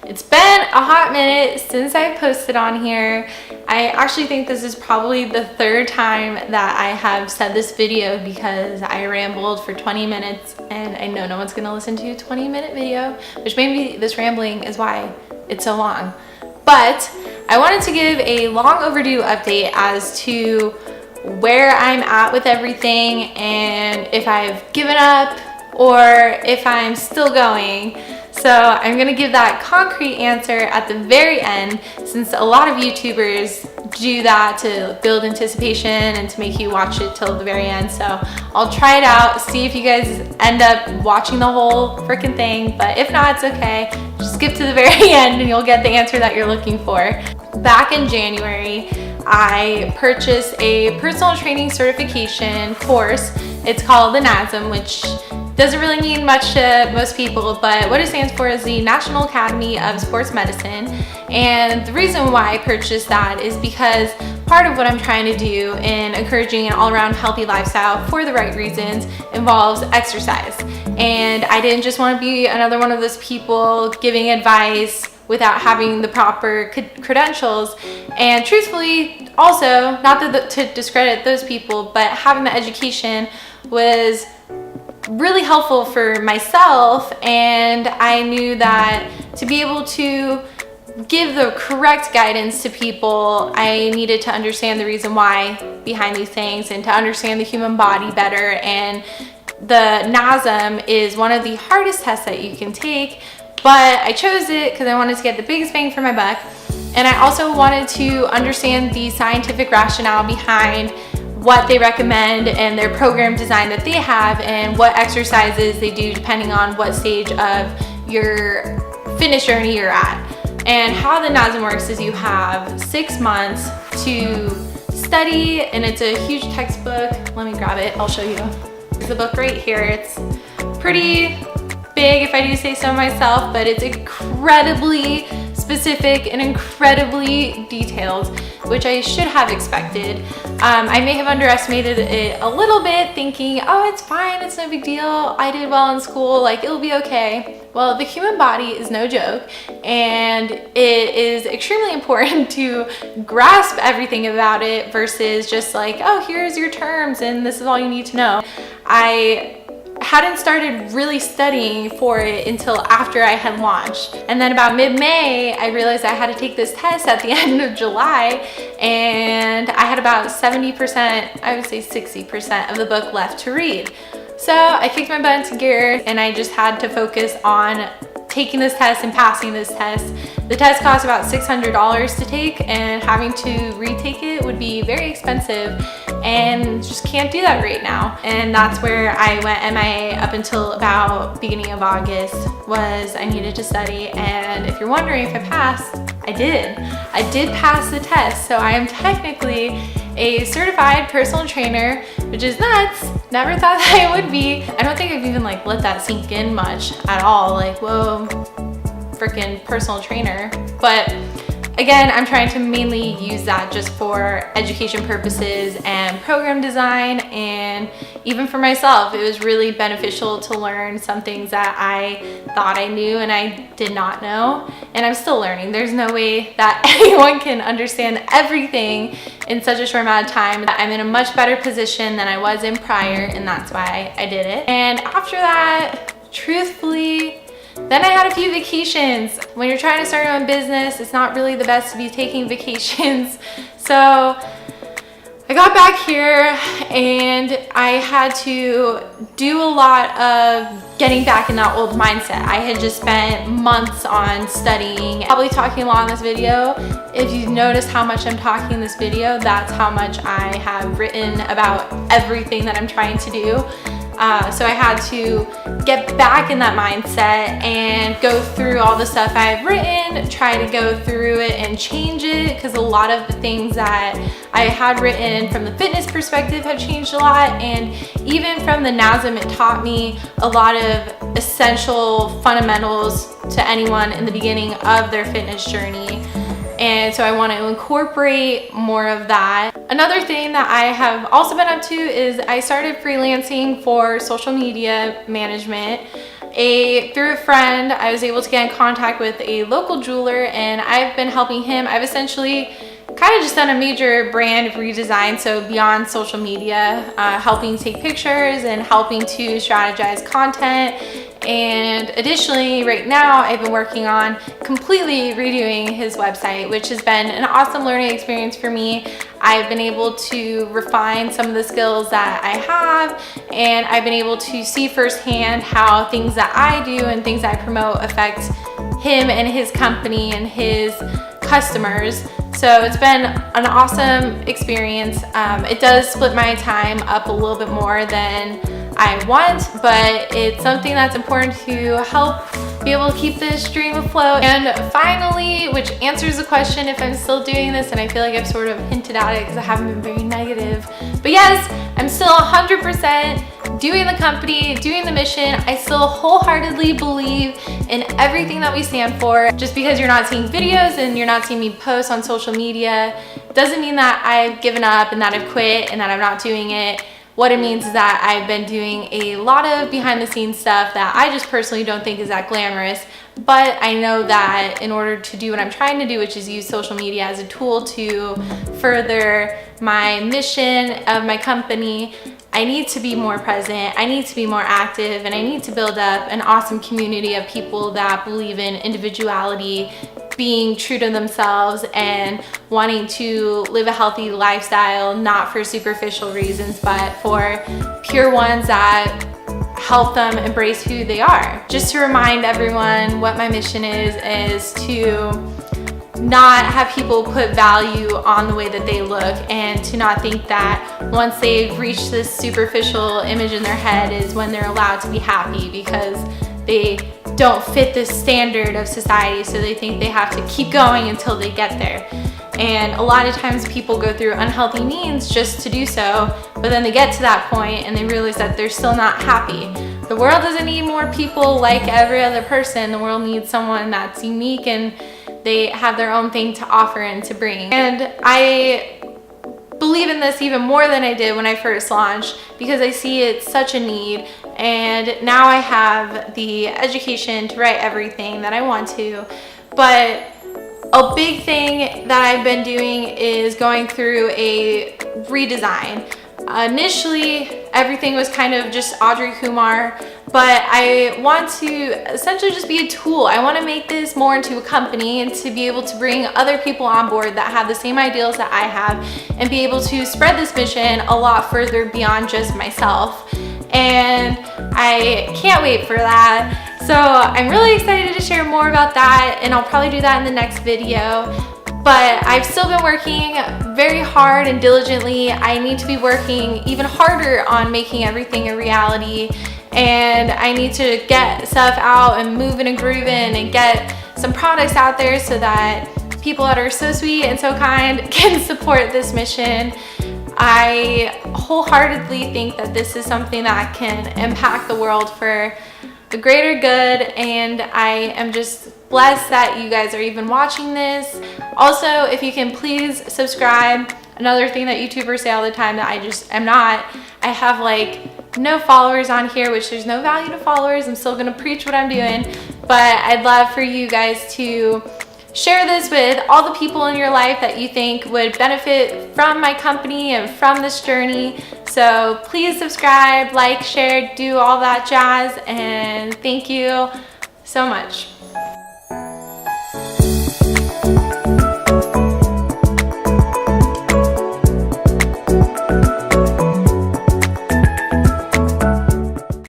It's been a hot minute since I posted on here. I actually think this is probably the third time that I have said this video because I rambled for 20 minutes and I know no one's gonna listen to a 20-minute video, which maybe this rambling is why it's so long. But I wanted to give a long overdue update as to where I'm at with everything and if I've given up or if I'm still going. So I'm gonna give that concrete answer at the very end, since a lot of YouTubers do that to build anticipation and to make you watch it till the very end. So I'll try it out, see if you guys end up watching the whole freaking thing, but if not, it's okay. Just skip to the very end and you'll get the answer that you're looking for. Back in January, I purchased a personal training certification course. It's called the NASM, which doesn't really mean much to most people, but what it stands for is the National Academy of Sports Medicine. And the reason why I purchased that is because part of what I'm trying to do in encouraging an all-around healthy lifestyle for the right reasons involves exercise. And I didn't just want to be another one of those people giving advice without having the proper credentials. And truthfully, also, not to discredit those people, but having the education was really helpful for myself, and I knew that to be able to give the correct guidance to people, I needed to understand the reason why behind these things and to understand the human body better. And the NASM is one of the hardest tests that you can take, but I chose it because I wanted to get the biggest bang for my buck, and I also wanted to understand the scientific rationale behind what they recommend and their program design that they have and what exercises they do depending on what stage of your fitness journey you're at. And how the NASM works is you have 6 months to study, and it's a huge textbook. Let me grab it, I'll show you. There's the book right here. It's pretty big if I do say so myself, but it's incredibly specific and incredibly detailed, which I should have expected. I may have underestimated it a little bit, thinking, oh, it's fine, it's no big deal, I did well in school, like it'll be okay. Well, the human body is no joke, and it is extremely important to grasp everything about it versus just like, oh, here's your terms and this is all you need to know. I hadn't started really studying for it until after I had launched. And then about mid-May, I realized I had to take this test at the end of July, and I had about 70%, I would say 60% of the book left to read. So I kicked my butt into gear and I just had to focus on taking this test and passing this test. The test costs about $600 to take, and having to retake it would be very expensive, and just can't do that right now. And that's where I went MIA up until about beginning of August, was I needed to study. And if you're wondering if I passed, I did. I did pass the test, so I am technically a certified personal trainer, which is nuts. Never thought that I would be. I don't think I've even like let that sink in much at all. Like, whoa, freaking personal trainer. But again, I'm trying to mainly use that just for education purposes and program design, and even for myself, it was really beneficial to learn some things that I thought I knew and I did not know, and I'm still learning. There's no way that anyone can understand everything in such a short amount of time. I'm in a much better position than I was in prior, and that's why I did it. And after that, truthfully, then I had a few vacations. When you're trying to start your own business, it's not really the best to be taking vacations. So I got back here and I had to do a lot of getting back in that old mindset. I had just spent months on studying, probably talking a lot in this video. If you notice how much I'm talking in this video, that's how much I have written about everything that I'm trying to do. So I had to get back in that mindset and go through all the stuff I've written, try to go through it and change it, because a lot of the things that I had written from the fitness perspective have changed a lot, and even from the NASM, it taught me a lot of essential fundamentals to anyone in the beginning of their fitness journey. And so I want to incorporate more of that. Another thing that I have also been up to is I started freelancing for social media management. through a friend, I was able to get in contact with a local jeweler, and I've been helping him. I've essentially kind of just done a major brand redesign, so beyond social media, helping take pictures and helping to strategize content. And additionally, right now I've been working on completely redoing his website, which has been an awesome learning experience for me. I've been able to refine some of the skills that I have, and I've been able to see firsthand how things that I do and things I promote affect him and his company and his customers. So it's been an awesome experience. It does split my time up a little bit more than I want, but it's something that's important to help be able to keep this dream afloat. And finally, which answers the question if I'm still doing this, and I feel like I've sort of hinted at it because I haven't been very negative, but yes, I'm still 100% doing the company, doing the mission. I still wholeheartedly believe in everything that we stand for. Just because you're not seeing videos and you're not seeing me post on social media doesn't mean that I've given up and that I've quit and that I'm not doing it. What it means is that I've been doing a lot of behind the scenes stuff that I just personally don't think is that glamorous, but I know that in order to do what I'm trying to do, which is use social media as a tool to further my mission of my company, I need to be more present, I need to be more active, and I need to build up an awesome community of people that believe in individuality, being true to themselves, and wanting to live a healthy lifestyle, not for superficial reasons, but for pure ones that help them embrace who they are. Just to remind everyone what my mission is to not have people put value on the way that they look, and to not think that once they've reached this superficial image in their head is when they're allowed to be happy, because they don't fit this standard of society, so they think they have to keep going until they get there. And a lot of times people go through unhealthy means just to do so, but then they get to that point and they realize that they're still not happy. The world doesn't need more people like every other person. The world needs someone that's unique and they have their own thing to offer and to bring. And I believe in this even more than I did when I first launched, because I see it's such a need, and now I have the education to write everything that I want to. But a big thing that I've been doing is going through a redesign. Initially, everything was kind of just Audrey Kumar, but I want to essentially just be a tool. I want to make this more into a company and to be able to bring other people on board that have the same ideals that I have, and be able to spread this mission a lot further beyond just myself. And I can't wait for that. So I'm really excited to share more about that, and I'll probably do that in the next video. But I've still been working very hard and diligently. I need to be working even harder on making everything a reality, and I need to get stuff out and moving and grooving and get some products out there so that people that are so sweet and so kind can support this mission. I wholeheartedly think that this is something that can impact the world for the greater good, and I am just blessed that you guys are even watching this. Also, if you can please subscribe. Another thing that YouTubers say all the time that I just am not. I have like no followers on here, which there's no value to followers. I'm still gonna preach what I'm doing, but I'd love for you guys to share this with all the people in your life that you think would benefit from my company and from this journey. So please subscribe, like, share, do all that jazz, and thank you so much.